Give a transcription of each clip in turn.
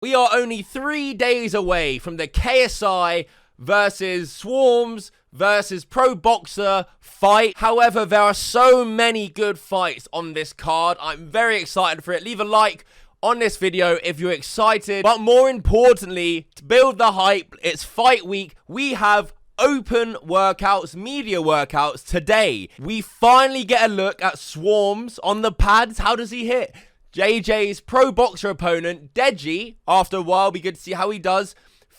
We are only 3 days away from the KSI versus Swarmz versus Pro Boxer fight. However, there are so many good fights on this card. I'm very excited for it. Leave a like on this video if you're excited. But more importantly, to build the hype, it's fight week. We have open workouts, media workouts today. We finally get a look at Swarmz on the pads. How does he hit? JJ's Pro Boxer opponent, Deji, after a while, be good to see how he does.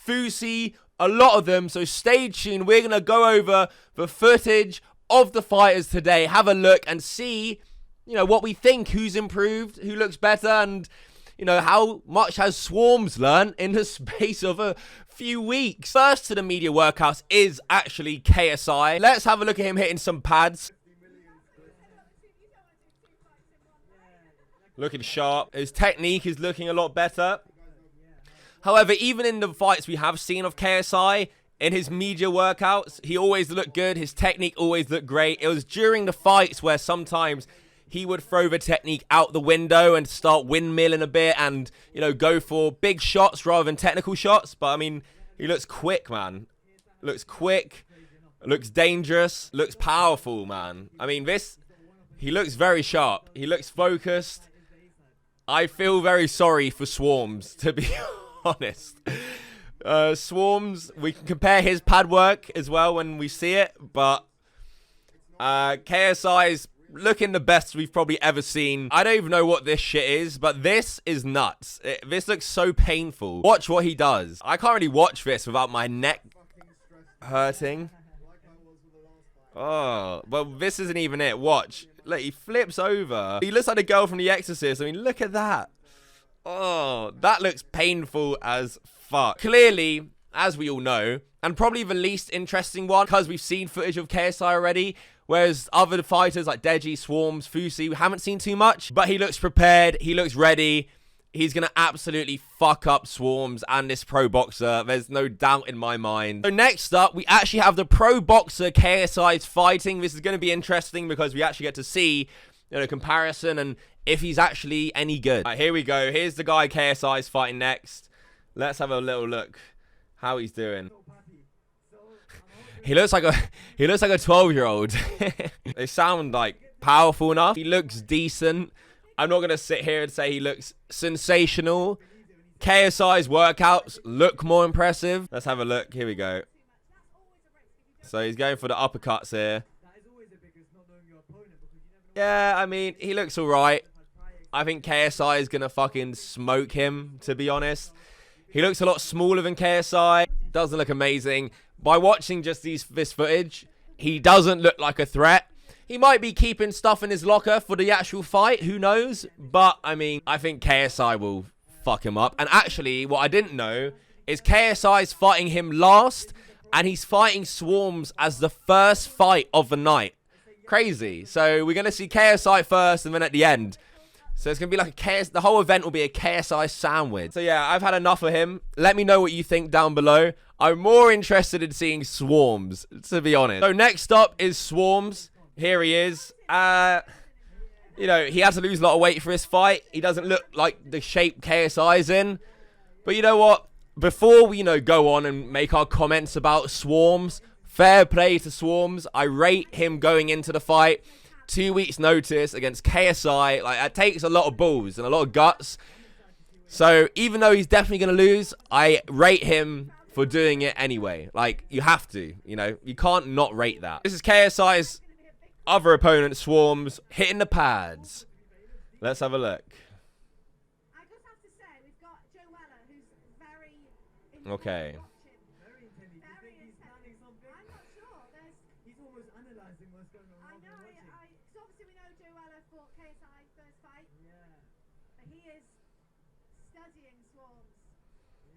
Fousey, a lot of them, so stay tuned. We're going to go over the footage of the fighters today, have a look and see, what we think, who's improved, who looks better, and, how much has Swarmz learned in the space of a few weeks. First to the media workouts is actually KSI. Let's have a look at him hitting some pads. Looking sharp. His technique is looking a lot better. However, even in the fights we have seen of KSI, in his media workouts, he always looked good. His technique always looked great. It was during the fights where sometimes he would throw the technique out the window and start windmilling a bit and, go for big shots rather than technical shots. But, I mean, he looks quick, man. Looks quick. Looks dangerous. Looks powerful, man. I mean, he looks very sharp. He looks focused. I feel very sorry for Swarmz, to be honest. Swarmz, we can compare his pad work as well when we see it, but KSI is looking the best we've probably ever seen. I don't even know what this shit is, but this is nuts. This looks so painful. Watch what he does. I can't really watch this without my neck hurting. Oh, well, this isn't even it. Watch. Look, he flips over. He looks like the girl from The Exorcist. I mean, look at that. Oh, that looks painful as fuck. Clearly, as we all know, and probably the least interesting one, because we've seen footage of KSI already, whereas other fighters like Deji, Swarmz, Fousey, we haven't seen too much, but he looks prepared. He looks ready. He's going to absolutely fuck up Swarmz and this Pro Boxer. There's no doubt in my mind. So next up, we actually have the Pro Boxer KSI's fighting. This is going to be interesting because we actually get to see, comparison and if he's actually any good. All right, here we go. Here's the guy KSI's fighting next. Let's have a little look how he's doing. He looks like a 12-year-old. They sound like powerful enough. He looks decent. I'm not going to sit here and say he looks sensational. KSI's workouts look more impressive. Let's have a look. Here we go. So he's going for the uppercuts here. Yeah, I mean, he looks all right. I think KSI is going to fucking smoke him, to be honest. He looks a lot smaller than KSI. Doesn't look amazing. By watching just this footage, he doesn't look like a threat. He might be keeping stuff in his locker for the actual fight. Who knows? But, I mean, I think KSI will fuck him up. And actually, what I didn't know is KSI's fighting him last. And he's fighting Swarmz as the first fight of the night. Crazy. So, we're going to see KSI first and then at the end. So, it's going to be like the whole event will be a KSI sandwich. So, yeah, I've had enough of him. Let me know what you think down below. I'm more interested in seeing Swarmz, to be honest. So, next up is Swarmz. Here he is. He had to lose a lot of weight for this fight. He doesn't look like the shape KSI's in. But you know what? Before we, go on and make our comments about Swarmz, fair play to Swarmz. I rate him going into the fight. 2 weeks notice against KSI. Like, that takes a lot of balls and a lot of guts. So, even though he's definitely going to lose, I rate him for doing it anyway. Like, you have to, You can't not rate that. This is KSI's other opponent, Swarmz, hitting the pads. Let's have a look. I just have to say, we've got Joella, who's very... Okay. Very intelligent. I'm not sure. He's almost analysing what's going on. I know. So obviously we know Joella fought KSI first fight. Yeah. But he is studying Swarmz.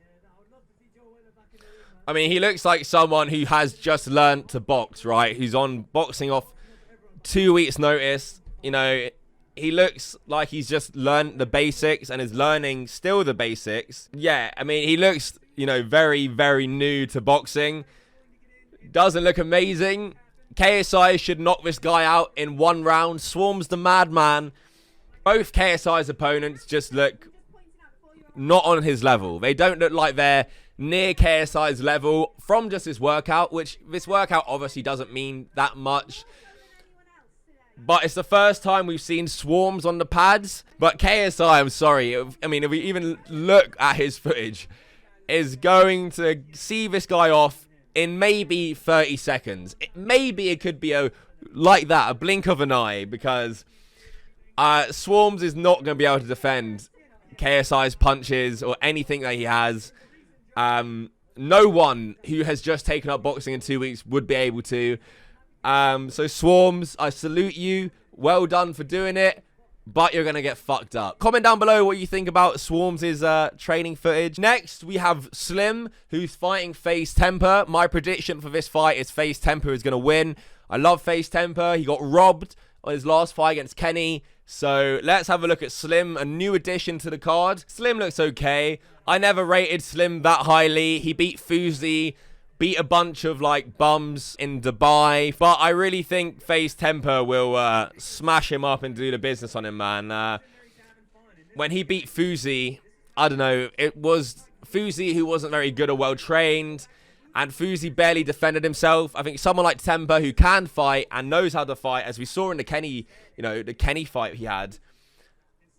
Yeah, I would love to see Joella back in the ring, man. I mean, he looks like someone who has just learned to box, right? Who's on boxing off 2 weeks notice. He looks like he's just learned the basics and is learning still the basics. Yeah, I mean, he looks, very, very new to boxing. Doesn't look amazing. KSI should knock this guy out in 1 round. Swarmz the madman. Both KSI's opponents just look not on his level. They don't look like they're near KSI's level from just this workout, which this workout obviously doesn't mean that much. But it's the first time we've seen Swarmz on the pads. But KSI, I'm sorry. I mean, if we even look at his footage, is going to see this guy off in maybe 30 seconds. Maybe it could be like that, a blink of an eye, because Swarmz is not going to be able to defend KSI's punches or anything that he has. No one who has just taken up boxing in 2 weeks would be able to. So Swarmz, I salute you. Well done for doing it, but you're going to get fucked up. Comment down below what you think about Swarmz' training footage. Next, we have Slim, who's fighting FaZe Temper. My prediction for this fight is FaZe Temper is going to win. I love FaZe Temper. He got robbed on his last fight against Kenny. So let's have a look at Slim, a new addition to the card. Slim looks okay. I never rated Slim that highly. He beat Fousey, beat a bunch of like bums in Dubai, but I really think FaZe Temper will smash him up and do the business on him, man. When he beat Fousey, I don't know, it was Fousey who wasn't very good or well trained, and Fousey barely defended himself. I think someone like Temper who can fight and knows how to fight, as we saw in the Kenny, the Kenny fight he had,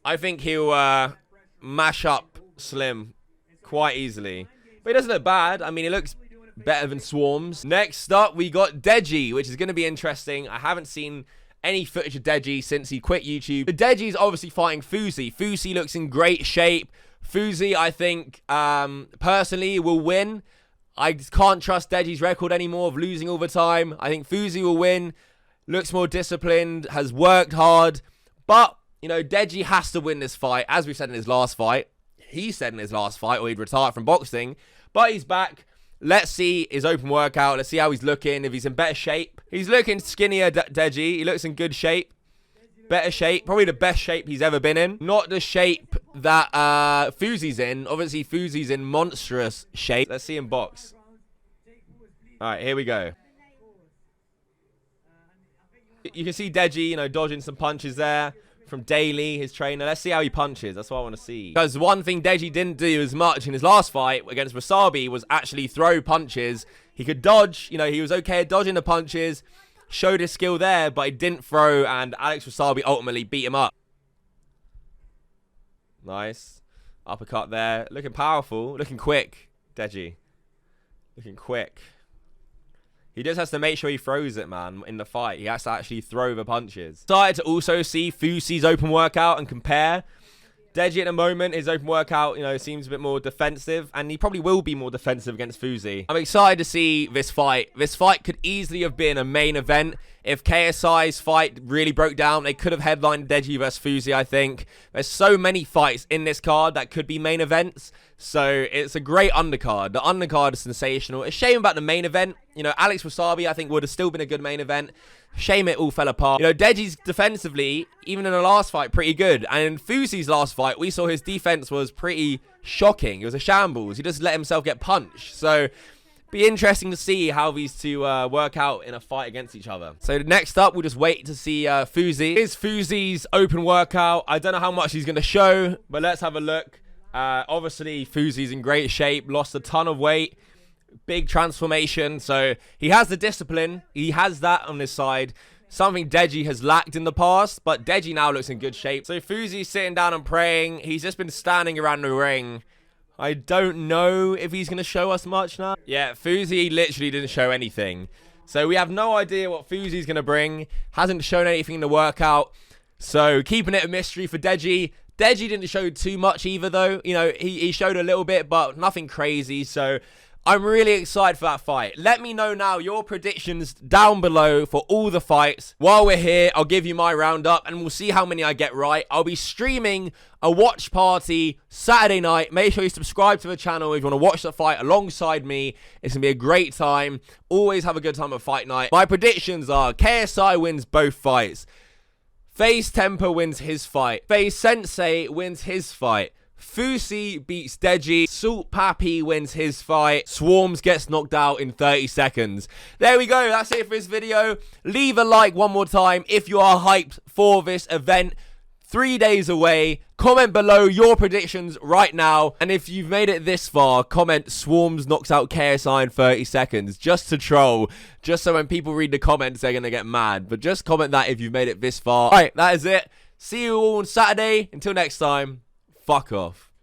I think he'll mash up Slim quite easily. But he doesn't look bad. I mean, he looks better than Swarmz. Next up, we got Deji, which is going to be interesting. I haven't seen any footage of Deji since he quit YouTube. But Deji's obviously fighting Fousey. Fousey looks in great shape. Fousey, I think, personally, will win. I can't trust Deji's record anymore of losing all the time. I think Fousey will win. Looks more disciplined, has worked hard. But, Deji has to win this fight, as we said in his last fight. He said in his last fight, or he'd retire from boxing. But he's back. Let's see his open workout. Let's see how he's looking, if he's in better shape. He's looking skinnier, Deji. He looks in good shape. Better shape. Probably the best shape he's ever been in. Not the shape that Fousey's in. Obviously, Fousey's in monstrous shape. Let's see him box. All right, here we go. You can see Deji, dodging some punches there from Daly, his trainer. Let's see how he punches. That's what I want to see. Because one thing Deji didn't do as much in his last fight against Wasabi was actually throw punches. He could dodge. He was okay at dodging the punches. Showed his skill there, but he didn't throw, and Alex Wasabi ultimately beat him up. Nice. Uppercut there. Looking powerful. Looking quick, Deji. Looking quick. He just has to make sure he throws it, man, in the fight. He has to actually throw the punches. Started to also see Fousey's open workout and compare. Deji at the moment, his open workout, seems a bit more defensive, and he probably will be more defensive against Fousey. I'm excited to see this fight. This fight could easily have been a main event. If KSI's fight really broke down, they could have headlined Deji versus Fousey, I think. There's so many fights in this card that could be main events, so it's a great undercard. The undercard is sensational. It's a shame about the main event. Alex Wasabi, I think, would have still been a good main event. Shame it all fell apart. Deji's defensively, even in the last fight, pretty good. And in Fousey's last fight, we saw his defense was pretty shocking. It was a shambles. He just let himself get punched. So, be interesting to see how these two work out in a fight against each other. So, next up, we'll just wait to see Fousey. Here's Fousey's open workout. I don't know how much he's going to show, but let's have a look. Obviously, Fousey's in great shape. Lost a ton of weight. Big transformation, so he has the discipline. He has that on his side. Something Deji has lacked in the past, but Deji now looks in good shape. So Fousey's sitting down and praying. He's just been standing around the ring. I don't know if he's going to show us much now. Yeah, Fousey literally didn't show anything. So we have no idea what Fousey's going to bring. Hasn't shown anything in the workout. So keeping it a mystery for Deji. Deji didn't show too much either, though. He showed a little bit, but nothing crazy. So I'm really excited for that fight. Let me know now your predictions down below for all the fights. While we're here, I'll give you my roundup and we'll see how many I get right. I'll be streaming a watch party Saturday night. Make sure you subscribe to the channel if you want to watch the fight alongside me. It's going to be a great time. Always have a good time at fight night. My predictions are KSI wins both fights. FaZe Temper wins his fight. FaZe Sensei wins his fight. Fousey beats Deji. Salt Pappy wins his fight. Swarmz gets knocked out in 30 seconds. There we go. That's it for this video. Leave a like one more time if you are hyped for this event. 3 days away. Comment below your predictions right now. And if you've made it this far, comment Swarmz knocks out KSI in 30 seconds. Just to troll. Just so when people read the comments, they're going to get mad. But just comment that if you've made it this far. Alright, that is it. See you all on Saturday. Until next time, fuck off.